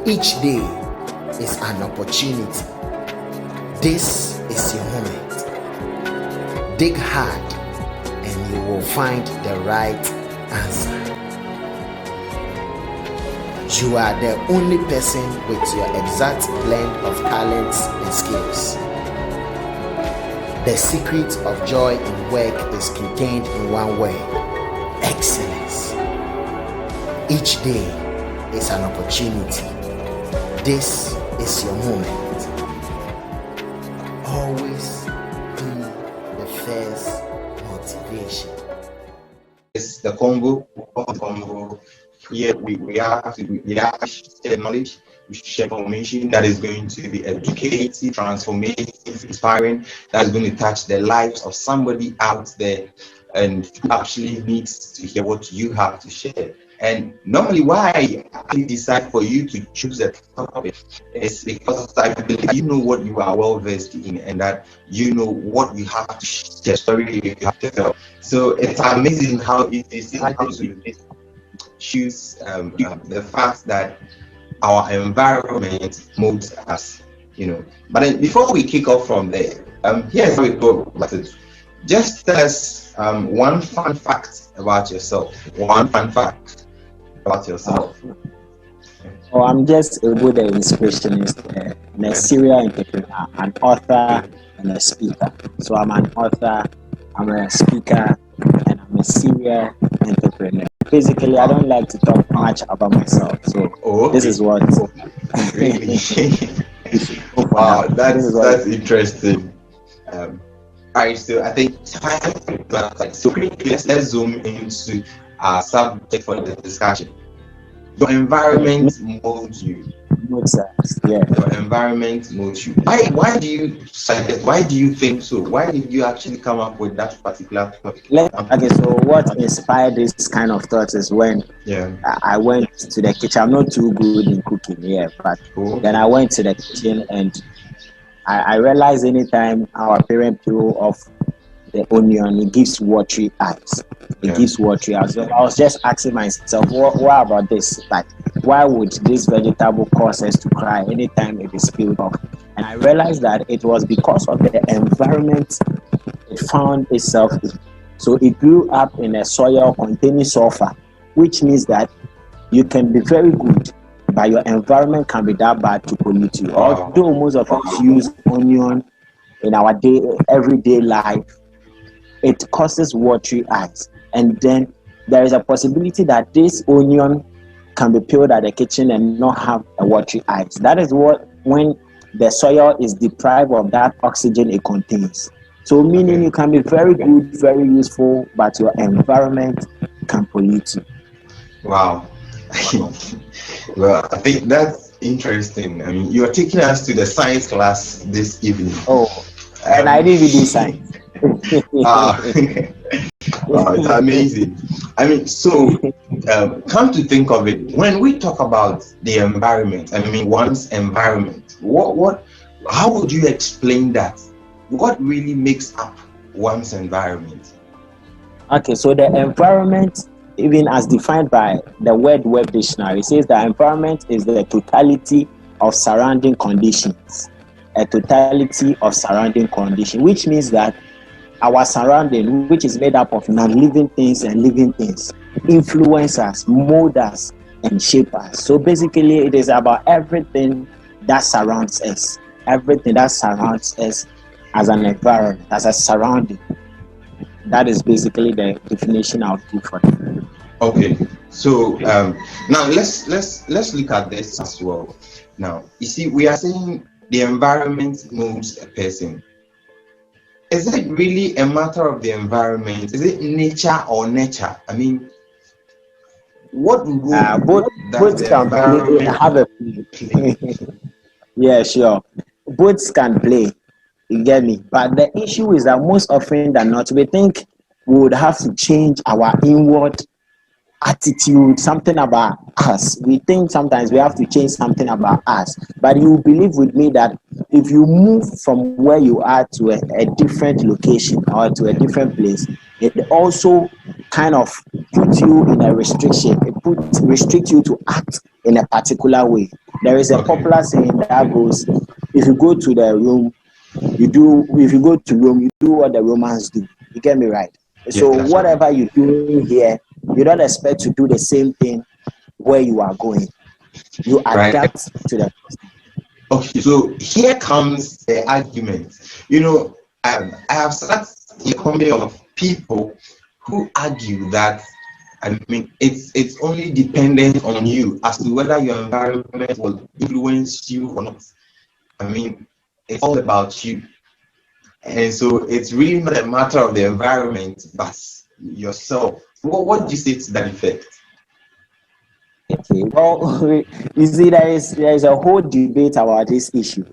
Each day is an opportunity. This is your moment. Dig hard and you will find the right answer. You are the only person with your exact blend of talents and skills. The secret of joy in work is contained in one word: excellence. Each day is an opportunity. This is your moment. Always be the first motivation. It's the Congo. Here we have to share knowledge, we share information that is going to be educative, transformative, inspiring, that is going to touch the lives of somebody out there and actually needs to hear what you have to share. And normally why I actually decide for you to choose a topic is because I believe you know what you are well versed in and that you know what you have to share, story you have to tell. So it's amazing how it is to choose the fact that our environment molds us, But then before we kick off from there, here's how we go about it. Just tell us one fun fact about yourself. One fun fact about yourself. Oh, I'm just a good inspirationist, and a serial entrepreneur, an author, and a speaker. So I'm an author, I'm a speaker, and I'm a serial entrepreneur. Basically, I don't like to talk much about myself, so This is what. Really? Wow, that's interesting. All right, so I think time. So quickly, let's zoom into our subject for the discussion. Your environment molds you. Yeah. Your environment molds you. Why do you think so? Why did you actually come up with that particular topic? Okay, so what inspired this kind of thought is when I went to the kitchen. I'm not too good in cooking, but then I went to the kitchen and I realized anytime our parent peel off the onion, it gives watery eyes. It gives watery eyes. So I was just asking myself, what about this? Like, why would this vegetable cause us to cry anytime it is peeled off? And I realized that it was because of the environment it found itself in. So it grew up in a soil containing sulfur, which means that you can be very good, but your environment can be that bad to pollute you. Although most of us use onion in our everyday life, it causes watery eyes. And then there is a possibility that this onion can be peeled at the kitchen and not have a watery eyes. That is when the soil is deprived of that oxygen it contains. So meaning you can be very good, very useful, but your environment can pollute you. Wow. Well, I think that's interesting. I mean, you're taking us to the science class this evening. And I didn't even do science. Wow, it's amazing. I mean, so come to think of it, when we talk about the environment, I mean one's environment, how would you explain that? What really makes up one's environment? Okay, so the environment, even as defined by the Web Dictionary, says the environment is the totality of surrounding conditions. A totality of surrounding conditions, which means that our surrounding, which is made up of non-living things and living things, influence us, mold us, and shape us. So basically, it is about everything that surrounds us. Everything that surrounds us as an environment, as a surrounding. That is basically the definition I would give for it. Okay, so now let's look at this as well. Now, you see, we are saying the environment molds a person. Is it really a matter of the environment? Is it nature or nurture? I mean, what role both can have a play? Yeah, sure. Both can play. You get me? But the issue is that most often than not, we think we would have to change our inward attitude, something about us. We think sometimes we have to change something about us. But you believe with me that if you move from where you are to a different location or to a different place, it also kind of puts you in a restriction. It restricts you to act in a particular way. There is a popular saying that goes, if you go to the room, if you go to Rome, you do what the Romans do. You get me right? So whatever you do here, you don't expect to do the same thing where you are going. You adapt to the person. Okay, so here comes the argument. I have sat in a company of people who argue that it's only dependent on you as to whether your environment will influence you or not. It's all about you. And so it's really not a matter of the environment, but yourself. What do you say to that effect? Okay, well, you see, there is a whole debate about this issue.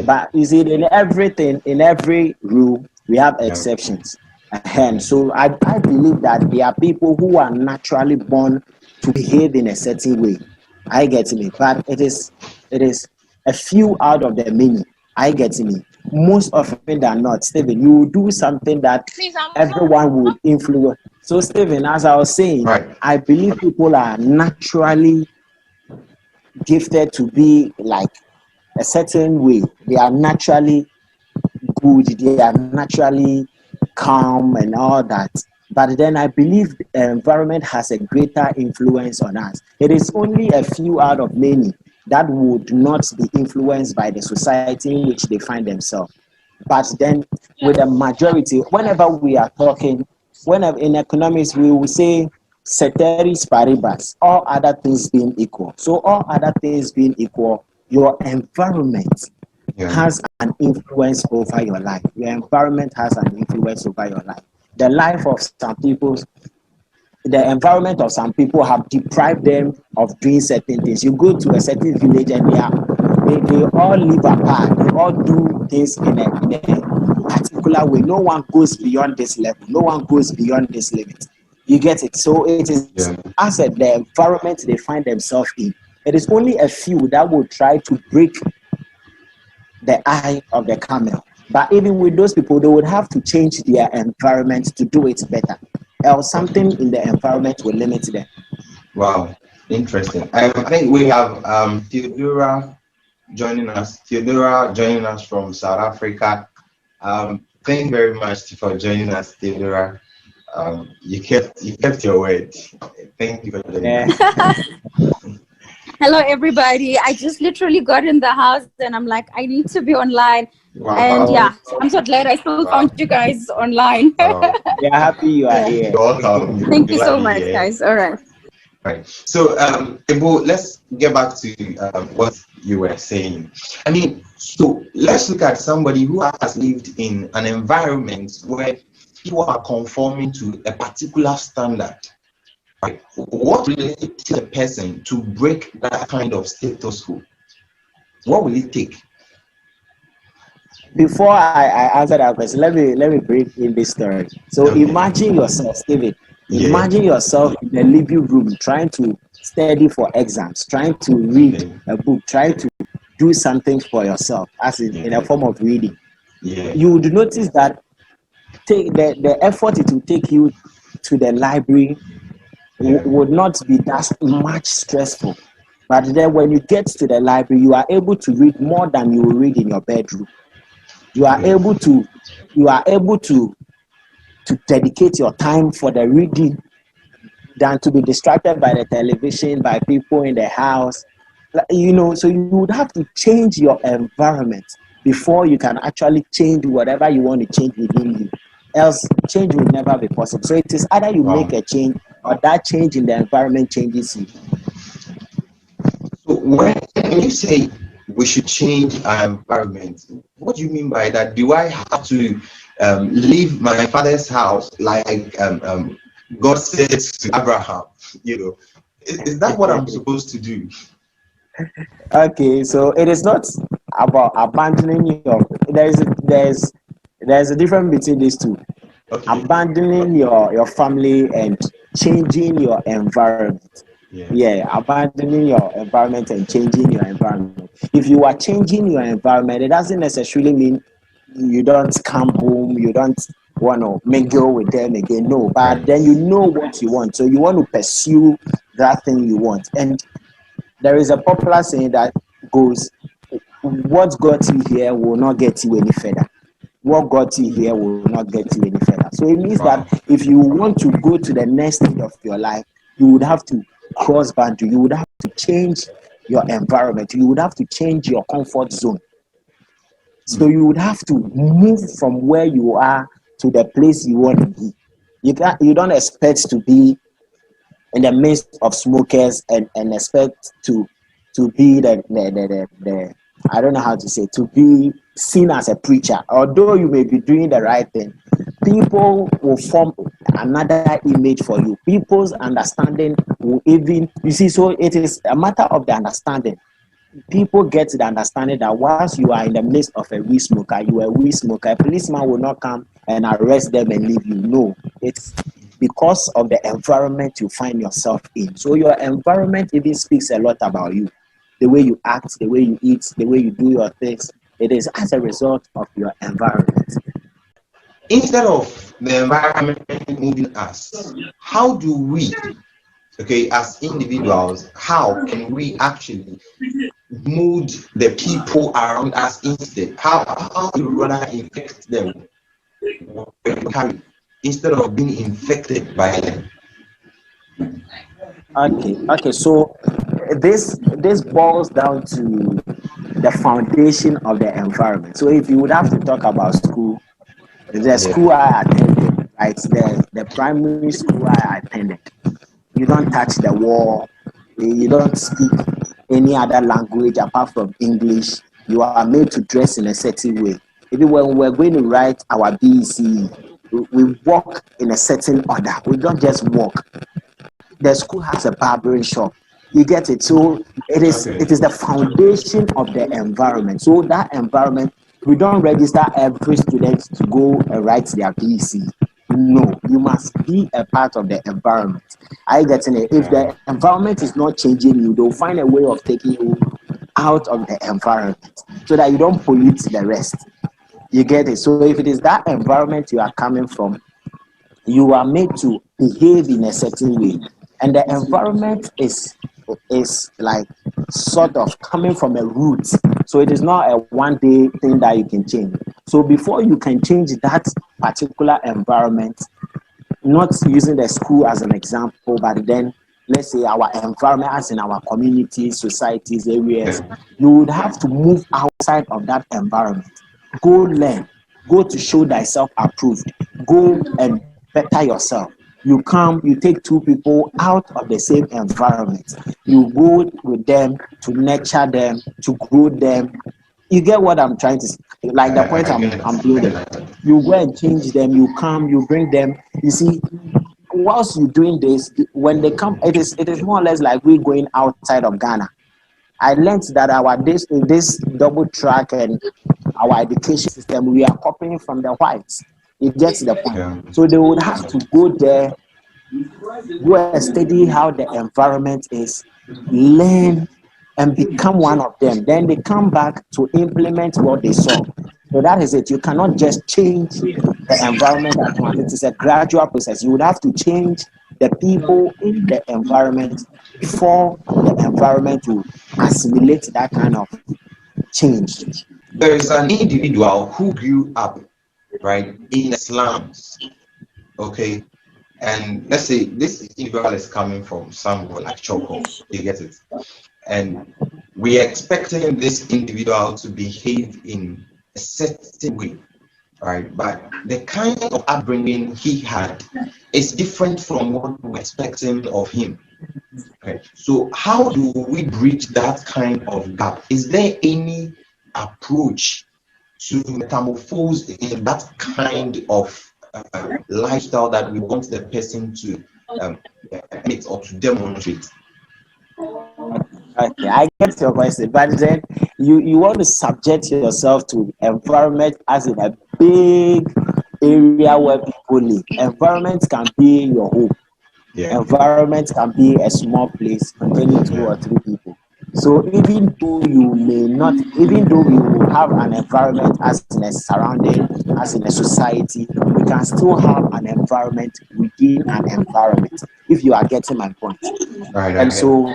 But you see, in every rule, we have exceptions. And so I believe that there are people who are naturally born to behave in a certain way. I get me, but it is a few out of the many. I get me. Most often than not, Stephen, you will do something that everyone would influence. So, Stephen, as I was saying, I believe people are naturally gifted to be like a certain way. They are naturally good. They are naturally calm and all that. But then I believe the environment has a greater influence on us. It is only a few out of many that would not be influenced by the society in which they find themselves. But then with the majority, whenever we are talking, whenever in economics, we will say ceteris paribus, all other things being equal. So all other things being equal, your environment has an influence over your life. Your environment has an influence over your life. The life of some people, the environment of some people have deprived them of doing certain things. You go to a certain village and they all live apart. They all do things in a particular way. No one goes beyond this level. No one goes beyond this limit. You get it? So it is as the environment they find themselves in. It is only a few that will try to break the eye of the camel. But even with those people, they would have to change their environment to do it better. Else something in the environment will limit them. Wow, interesting. I think we have Theodora joining us. Theodora joining us from South Africa. Thank you very much for joining us, Theodora. You kept your word. Thank you for joining us. Hello, everybody. I just literally got in the house and I'm like, I need to be online. Wow. And yeah, I'm so glad I still found you guys online. We are happy you are here. Welcome. Thank you so much, guys. All right. Right. So, Ebo, let's get back to what you were saying. So let's look at somebody who has lived in an environment where people are conforming to a particular standard. Right. What will it take a person to break that kind of status quo? What will it take? Before I answer that question, let me break in this story. So imagine yourself, David. Imagine yourself in the living room trying to study for exams, trying to read a book, trying to do something for yourself, as in a form of reading. You would notice that the effort it will take you to the library would not be that much stressful. But then when you get to the library, you are able to read more than you will read in your bedroom. You are able to dedicate your time for the reading than to be distracted by the television, by people in the house. So you would have to change your environment before you can actually change whatever you want to change within you. Else, change will never be possible. So it is either you make a change or that change in the environment changes you. So when you say we should change our environment, what do you mean by that? Do I have to leave my father's house like God said to Abraham? Is that what I'm supposed to do? Okay, so it is not about abandoning your. There's a difference between these two. Abandoning your family and changing your environment. Abandoning your environment and changing your environment. If you are changing your environment, it doesn't necessarily mean you don't come home, you don't want to mingle with them again. No, but then you know what you want. So you want to pursue that thing you want. And There is a popular saying that goes, what got you here will not get you any further. What got you here will not get you any further. So it means that if you want to go to the next stage of your life, you would have to cross boundary. You would have to change your environment. You would have to change your comfort zone. So you would have to move from where you are to the place you want to be. You don't expect to be in the midst of smokers and expect to be the I don't know how to say, to be seen as a preacher. Although you may be doing the right thing, people will form another image for you. People's understanding will even, you see, so it is a matter of the understanding. People get the understanding that once you are in the midst of a weed smoker, you are a weed smoker. A policeman will not come and arrest them and leave you. No, it's because of the environment you find yourself in. So your environment even speaks a lot about you. The way you act, the way you eat, the way you do your things, it is as a result of your environment. Instead of the environment moving us, how do we, as individuals, how can we actually mold the people around us instead? How do we rather infect them instead of being infected by them? Okay. So this boils down to the foundation of the environment. So if you would have to talk about school, the school I attended, right? The primary school I attended, you don't touch the wall, you don't speak any other language apart from English. You are made to dress in a certain way. Even when we're going to write our BEC, we walk in a certain order. We don't just walk. The school has a barbering shop. You get it? So it is the foundation of the environment. So that environment, we don't register every student to go and write their BEC. No, you must be a part of the environment. I get it. If the environment is not changing you, they'll find a way of taking you out of the environment so that you don't pollute the rest. You get it? So if it is that environment you are coming from, you are made to behave in a certain way. And the environment is like sort of coming from a root. So it is not a one-day thing that you can change. So before you can change that particular environment, not using the school as an example, but then let's say our environment as in our communities, societies, areas, you would have to move outside of that environment. Go learn. Go to show thyself approved. Go and better yourself. You come, you take two people out of the same environment. You go with them to nurture them, to grow them. You get what I'm trying to say? Like the point I'm building. You go and change them. You come, you bring them. You see, whilst you're doing this, when they come, it is more or less like we going outside of Ghana. I learned that this double track and our education system, we are copying from the whites. It gets the point. Yeah. So they would have to go there, go and study how the environment is, learn and become one of them. Then they come back to implement what they saw. So that is it. You cannot just change the environment at once. It is a gradual process. You would have to change the people in the environment for the environment to assimilate that kind of change. There is an individual who grew up, right, in the slums, and let's say this individual is coming from somewhere like Choco, you get it, and we are expecting this individual to behave in a certain way, right? But the kind of upbringing he had is different from what we're expecting of him. Okay, so how do we bridge that kind of gap? Is there any approach to metamorphose in that kind of lifestyle that we want the person to emit or to demonstrate? Okay, I get your question, but then you want to subject yourself to environment as in a big area where people live. Environment can be your home. Yeah. Environment can be a small place containing 2 or 3 people. So even though you will have an environment as in a surrounding, as in a society, we can still have an environment within an environment, if you are getting my point. Right. And so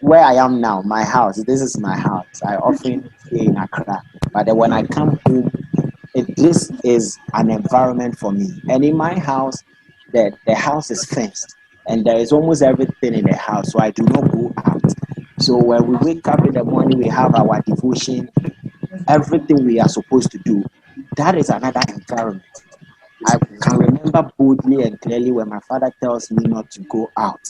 where I am now, my house, this is my house. I often stay in Accra, but then when I come home, this is an environment for me. And in my house, the house is fenced, and there is almost everything in the house, so I do not go out. So when we wake up in the morning, we have our devotion, everything we are supposed to do. That is another environment. I can remember boldly and clearly when my father tells me not to go out,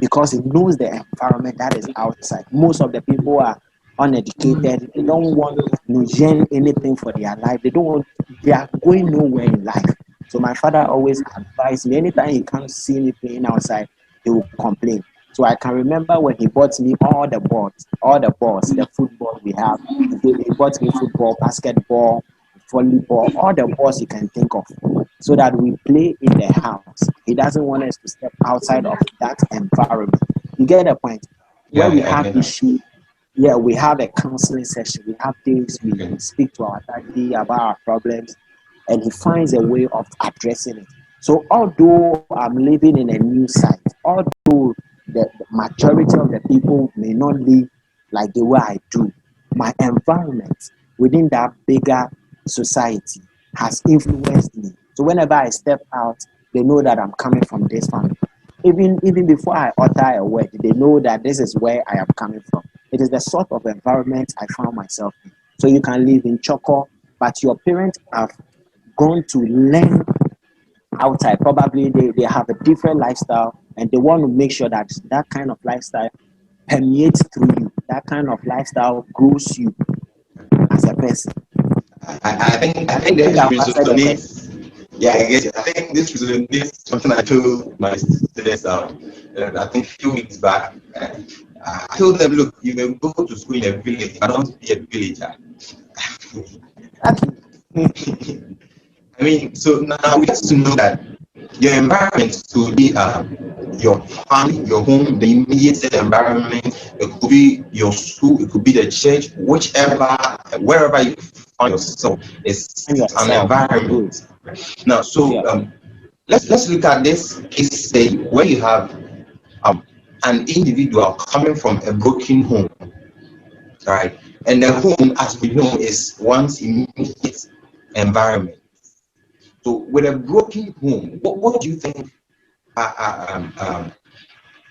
because he knows the environment that is outside. Most of the people are uneducated. They don't want to gain anything for their life. They are going nowhere in life. So my father always advised me, anytime he comes see me playing outside, he will complain. So I can remember when he bought me all the balls, the football we have. He bought me football, basketball, volleyball, all the balls you can think of, so that we play in the house. He doesn't want us to step outside of that environment. You get the point? Where we have issues, we have a counseling session. We have days we speak to our daddy about our problems, and he finds a way of addressing it. So although I'm living in a new site, although the majority of the people may not live like the way I do, my environment within that bigger society has influenced me. So whenever I step out, they know that I'm coming from this family. Even before I utter a word, they know that this is where I am coming from. It is the sort of environment I found myself in. So you can live in Choco, but your parents have gone to learn outside. Probably they have a different lifestyle, and they want to make sure that that kind of lifestyle permeates through you. That kind of lifestyle grows you as a person. I think that resonates. Yeah, I guess. I think this resonates something I told my students I think a few weeks back. I told them, look, you can go to school in a village, but don't be a villager. I mean, so now we have to know that your environment could be your family, your home, the immediate environment. It could be your school, it could be the church, wherever you find yourself, it's an environment. Now, so let's look at this case study where you have an individual coming from a broken home, right? And the home, as we know, is one's immediate environment. So with a broken home, what do you think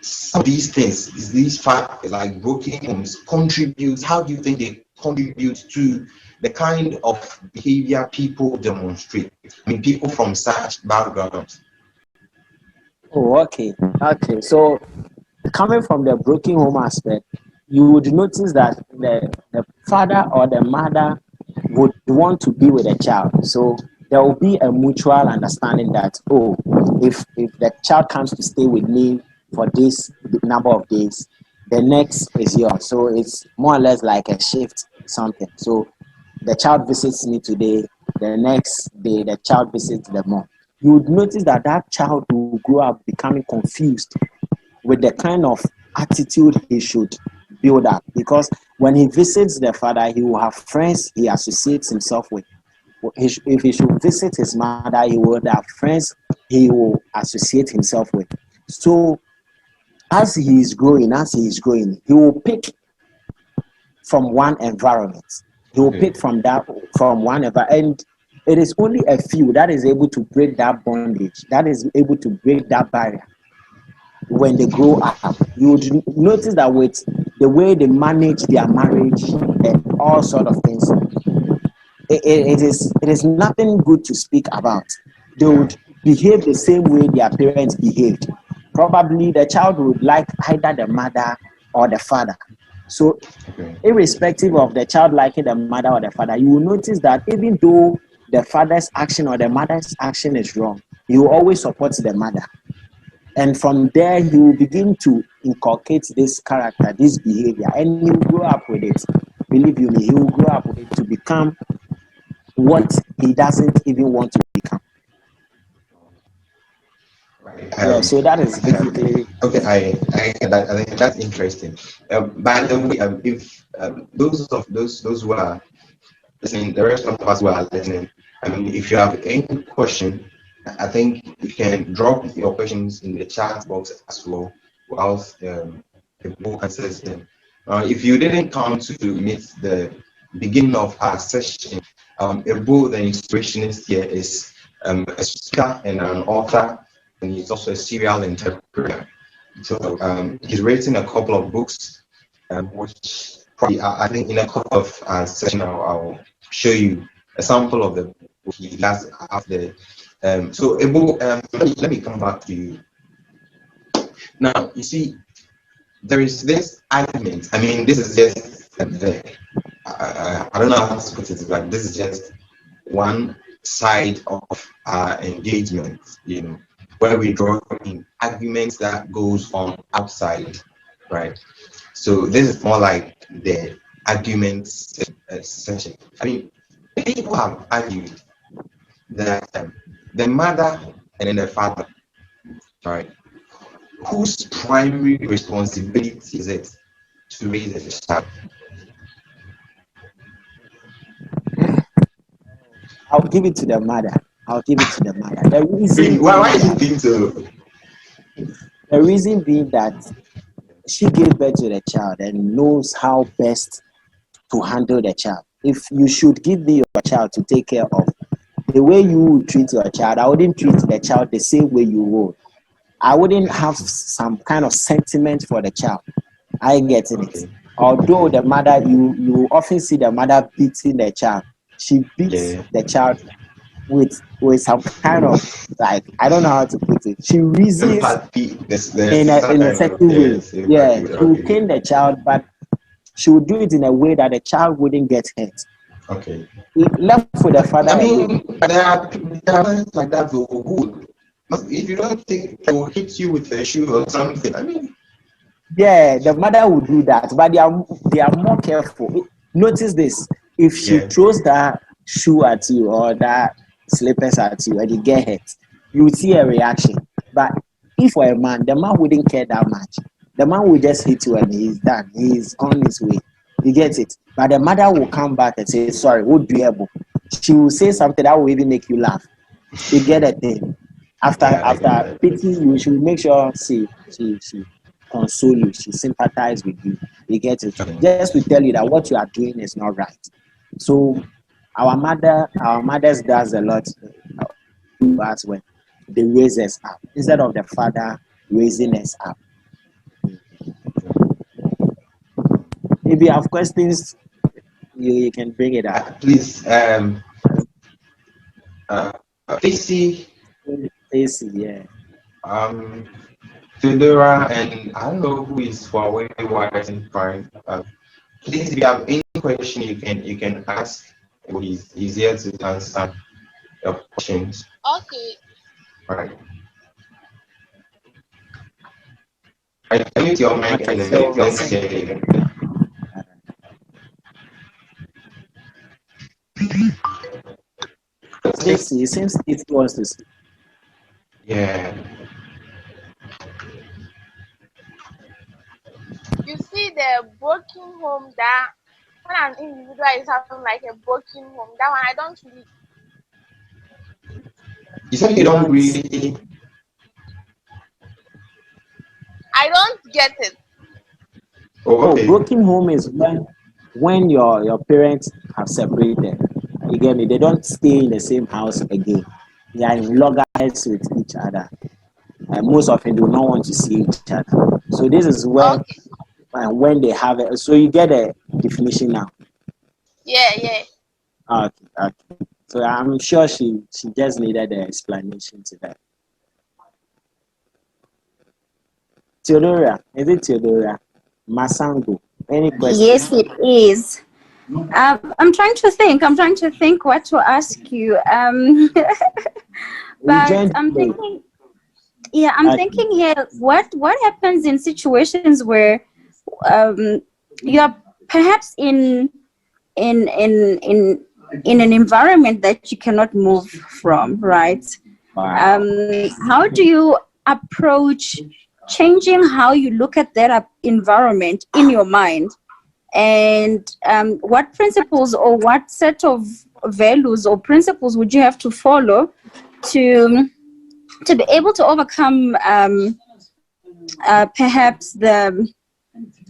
some of these things, these factors like broken homes contribute? How do you think they contribute to the kind of behavior people demonstrate? I mean, people from such backgrounds. Oh, okay. So coming from the broken home aspect, you would notice that the father or the mother would want to be with the child. So there will be a mutual understanding that, if the child comes to stay with me for this number of days, the next is yours. So it's more or less like a shift something. So the child visits me today, the next day the child visits the mom. You would notice that that child will grow up becoming confused with the kind of attitude he should build up, because when he visits the father, he will have friends he associates himself with. If he should visit his mother, he will have friends he will associate himself with. So as he is growing, he will pick from one environment. He will pick from one environment, and it is only a few that is able to break that bondage, that is able to break that barrier. When they grow up, you would notice that with the way they manage their marriage and all sort of things, it is nothing good to speak about. They would behave the same way their parents behaved. Probably the child would like either the mother or the father. So irrespective of the child liking the mother or the father, you will notice that even though the father's action or the mother's action is wrong, he will always support the mother. And from there, he will begin to inculcate this character, this behavior, and he will grow up with it. Believe you me, he will grow up with it to become what he doesn't even want to become. So that is basically okay. I think that's interesting. By the way, if those who are listening, the rest of us who are listening, I mean, if you have any question, I think you can drop your questions in the chat box as well, whilst Ebo answers them. If you didn't come to meet the beginning of our session, Ebo, the inspirationist here, is a speaker and an author, and he's also a serial interpreter. So he's written a couple of books, which probably I think in a couple of sessions I'll show you a sample of the book he has out there. So Ebo, let me come back to you. Now, you see, there is this argument. I mean, this is just I don't know how to put it, but this is just one side of our engagement, you know, where we draw in arguments that goes on outside, right? So this is more like the argument session. I mean, people have argued that the mother and then the father, right, whose primary responsibility is it to raise a child? I'll give it to the mother. The reason why do you think so? The reason being that she gave birth to the child and knows how best to handle the child. If you should give me your child to take care of, the way you would treat your child, I wouldn't treat the child the same way you would. I wouldn't have some kind of sentiment for the child. I get it. Although the mother, you often see the mother beating the child. She beats the child with some kind of, like, I don't know how to put it. She reasons in a certain way. Yeah, she will pain the child, but she would do it in a way that the child wouldn't get hurt. Okay. Left for the father. I mean, but there are like that who, if you don't think they will hit you with a shoe or something, I mean. Yeah, the mother will do that, but they are more careful. Notice this: if she throws that shoe at you or that slippers at you and you get hit, you will see a reaction. But if for a man, the man wouldn't care that much. The man will just hit you and he's done. He's on his way. You get it? But the mother will come back and say, sorry, what do you have? She will say something that will even make you laugh. You get a thing. After pitying you, she will make sure she console you, she sympathize with you. You get it? Just to tell you that what you are doing is not right. So our mothers does a lot to us when they raise us up instead of the father raising us up. If you have questions, you can bring it up. Please, Stacy, yeah. Theodora, and I don't know who is Huawei Wise Prime. Please, if you have any question, you can ask. He's here to answer your questions. Okay. All right. I mute your mic and then say. Stacy, it seems it wants to see. Yeah. You see the broken home that when an individual is having like a broken home, that one I don't really. You said you don't really. I don't get it. Okay. Broken home is when your parents have separated. You get me? They don't stay in the same house again. They are in loggerheads with each other. And most often do not want to see each other. So this is where when they have it. So you get a definition now. Yeah. Okay. So I'm sure she just needed an explanation to that. Theodora, is it Theodora? Masango. Any questions? Yes, it is. I'm trying to think what to ask you. But I'm thinking. Yeah, I'm thinking here. What happens in situations where you're perhaps in an environment that you cannot move from, right? Wow. How do you approach changing how you look at that environment in your mind? And what principles or what set of values or principles would you have to follow to be able to overcome perhaps the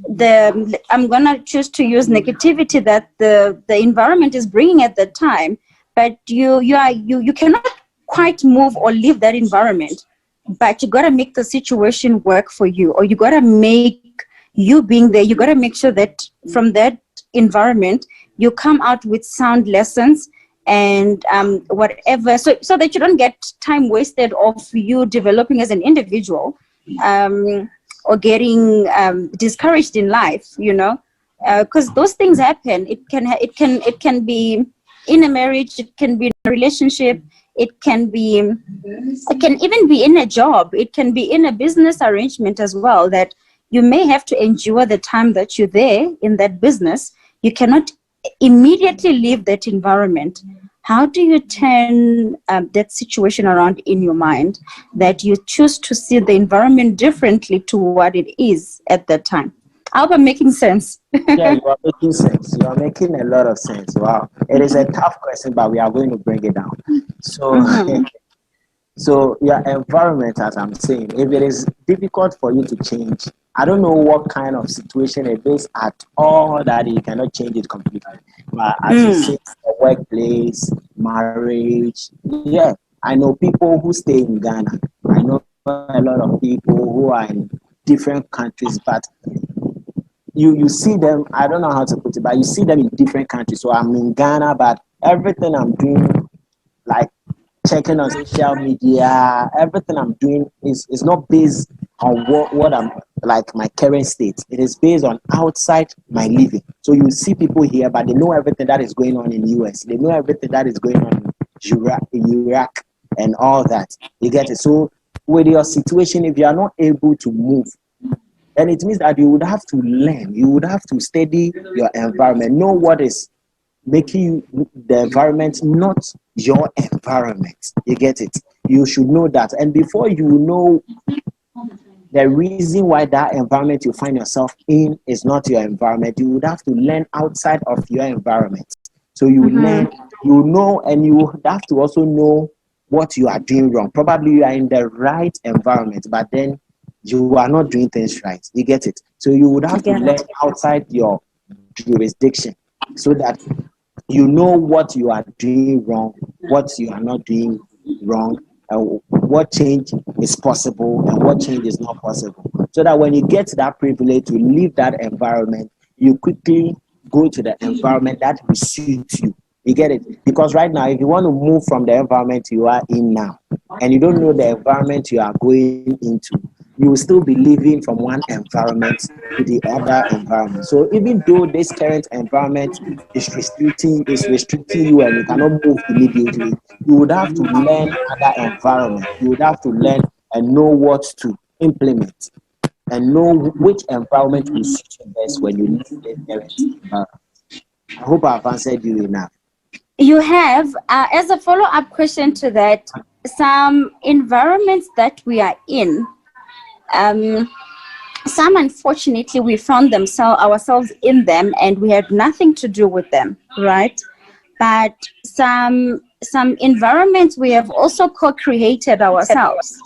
I'm gonna choose to use negativity that the environment is bringing at that time, but you cannot quite move or leave that environment, but you gotta make the situation work for you, or you gotta make you being there. You gotta make sure that from that environment you come out with sound lessons and whatever, so that you don't get time wasted of you developing as an individual, or getting discouraged in life, because those things happen. It can be in a marriage, it can be in a relationship, it can even be in a job, it can be in a business arrangement as well, that you may have to endure the time that you're there in that business. You cannot immediately leave that environment. How do you turn that situation around in your mind, that you choose to see the environment differently to what it is at that time? I hope I'm making sense. Yeah, you are making sense. You are making a lot of sense. Wow. It is a tough question, but we are going to bring it down. So, so your environment, as I'm saying, if it is difficult for you to change, I don't know what kind of situation it is at all that you cannot change it completely. But as you say, the workplace, marriage, yeah, I know people who stay in Ghana. I know a lot of people who are in different countries, but you see them, I don't know how to put it, but you see them in different countries. So I'm in Ghana, but everything I'm doing, like checking on social media, everything I'm doing is not based on what I'm like my current state. It is based on outside my living. So you see people here, but they know everything that is going on in the US. They know everything that is going on in Iraq and all that. You get it? So with your situation, if you are not able to move, then it means that you would have to learn. You would have to study your environment, know what is making the environment not your environment. You get it? You should know that. And before you know the reason why that environment you find yourself in is not your environment, you would have to learn outside of your environment. So you learn, you know, and you have to also know what you are doing wrong. Probably you are in the right environment, but then you are not doing things right. You get it? So you would have to learn outside your jurisdiction so that you know what you are doing wrong, what you are not doing wrong, what change is possible and what change is not possible. So that when you get that privilege to leave that environment, you quickly go to the environment that will suit you. You get it? Because right now, if you want to move from the environment you are in now, and you don't know the environment you are going into, you will still be living from one environment to the other environment. So even though this current environment is restricting you and you cannot move immediately, you would have to learn other environment. You would have to learn and know what to implement and know which environment will suit you best when you leave the current environment. I hope I've answered you enough. You have. As a follow-up question to that, some environments that we are in, some unfortunately we found ourselves in them and we had nothing to do with them, right? But some environments we have also co-created ourselves.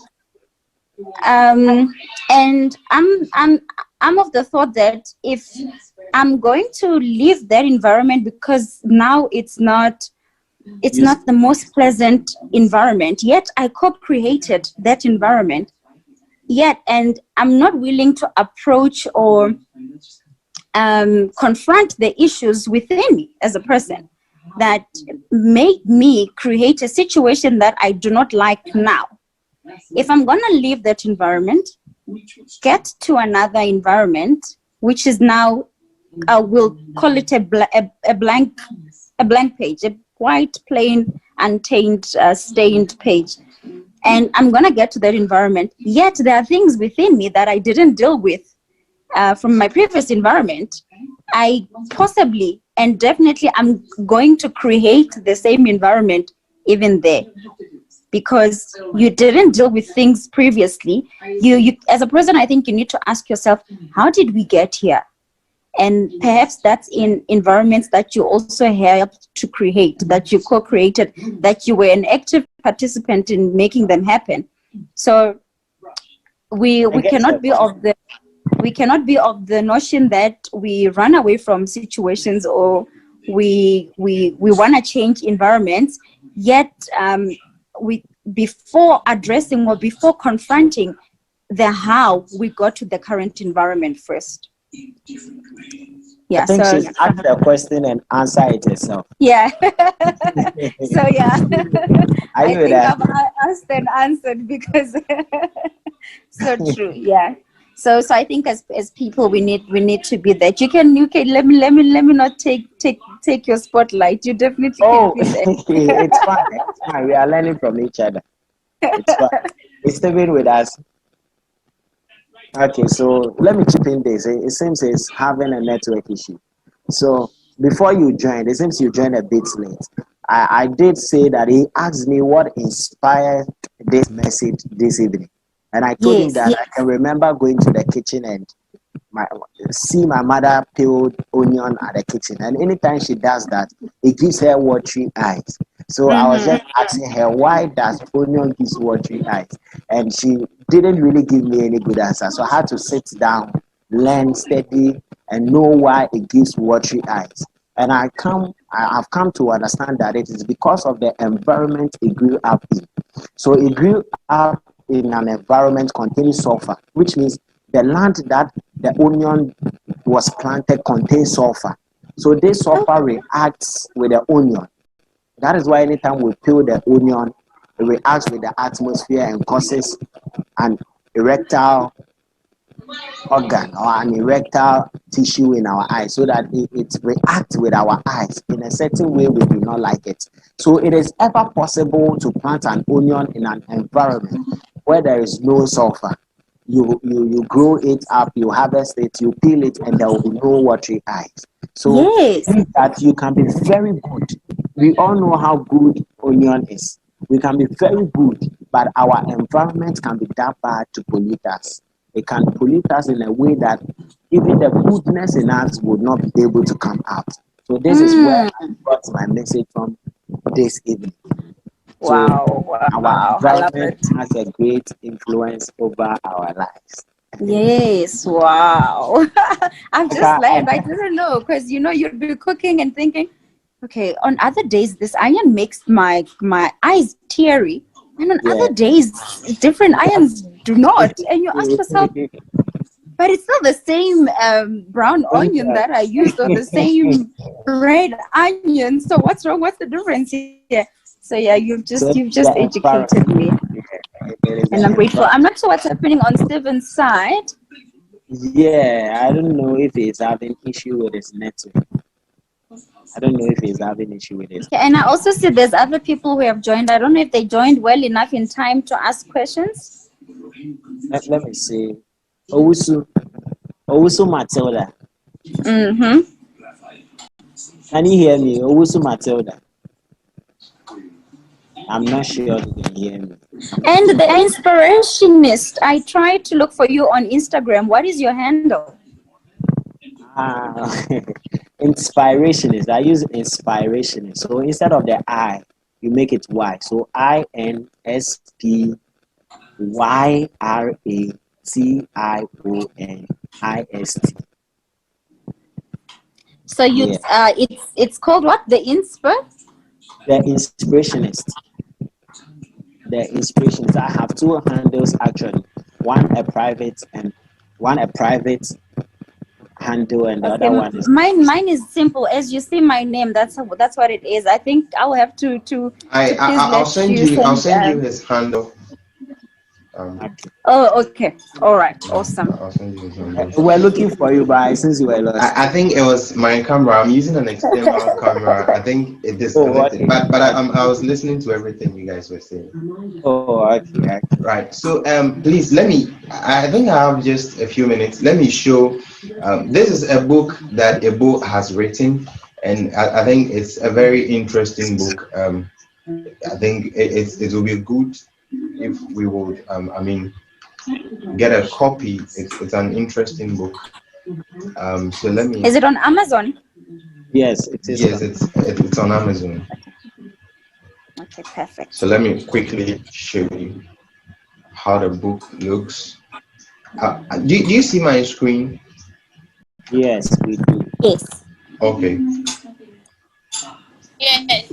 And I'm of the thought that if I'm going to leave that environment because now it's not the most pleasant environment, yet I co-created that environment, and I'm not willing to approach or confront the issues within me as a person that made me create a situation that I do not like now. If I'm going to leave that environment, get to another environment, which is now, we'll call it a blank page, a white, plain, untainted, stained page. And I'm going to get to that environment. Yet there are things within me that I didn't deal with from my previous environment. I possibly and definitely I'm going to create the same environment even there. Because you didn't deal with things previously. You as a person, I think you need to ask yourself, how did we get here? And perhaps that's in environments that you also helped to create, that you co-created, that you were an active participant in making them happen. So we cannot be of the we cannot be of the notion that we run away from situations or we want to change environments, yet we, before addressing or before confronting the how, we got to the current environment first. Yeah, I think she's asked the question and answer it herself. Yeah. So yeah, I think that? I've asked and answered because so true. Yeah. So I think as people we need to be that. You can let me not take your spotlight. You definitely can be there. It's fine. It's fine. We are learning from each other. It's fine. It's staying with us. Okay, so let me chip in this. It seems it's having a network issue. So before you joined, it seems you joined a bit late. I did say that he asked me what inspired this message this evening. And I told him that I can remember going to the kitchen and see my mother peel onion at the kitchen. And anytime she does that, it gives her watery eyes. So I was just asking her, why does onion give watery eyes? And she didn't really give me any good answer. So I had to sit down, learn, study, and know why it gives watery eyes. And I've come to understand that it is because of the environment it grew up in. So it grew up in an environment containing sulfur, which means the land that the onion was planted contains sulfur. So this sulfur reacts with the onion. That is why anytime we peel the onion, it reacts with the atmosphere and causes an erectile organ or an erectile tissue in our eyes, so that it reacts with our eyes in a certain way we do not like it. So it is ever possible to plant an onion in an environment where there is no sulfur. You grow it up, you harvest it, you peel it, and there will be no watery eyes. So that you can be very good. We all know how good onion is. We can be very good, but our environment can be that bad to pollute us. It can pollute us in a way that even the goodness in us would not be able to come out. So this is where I got my message from this evening. Wow. Our environment has a great influence over our lives. Yes, wow. I've just learned. I didn't know, because you'd be cooking and thinking, okay, on other days this iron makes my eyes teary, and on other days different irons do not. And you ask yourself, but it's not the same brown onion that I used, or the same red onion. So what's wrong? What's the difference here? So yeah, you've just educated me, and I'm grateful. I'm not sure what's happening on Steven's side. Yeah, I don't know if he's having issue with his network. And I also see there's other people who have joined. I don't know if they joined well enough in time to ask questions. Let me see. Owusu Matilda. Can you hear me? Owusu Matilda. I'm not sure you can hear me. And the Inspirationist, I tried to look for you on Instagram. What is your handle? Inspirationist. I use Inspirationist. So instead of the I, you make it Y. So INSPYRATIONIST. So it's called what? The Inspirationist. The Inspirationist. I have two handles actually. One a private handle, and the other one is mine is simple. As you see my name, that's what it is. I think I'll have to I'll send you his handle. Oh, okay. All right. Awesome. I'll send you his handle. We're looking for you, but since you were lost. I think it was my camera. I'm using an external camera. I think it disconnected. But I was listening to everything you guys were saying. Oh, okay. Right. So please I think I have just a few minutes. Let me show. This is a book that Ebo has written, and I think it's a very interesting book. I think it will be good if we would get a copy. It's an interesting book. So let me. Is it on Amazon? Yes, it is. Yes, it's on Amazon. Okay, perfect. So let me quickly show you how the book looks. Do you see my screen? Yes, we do. Yes. Okay. Yes.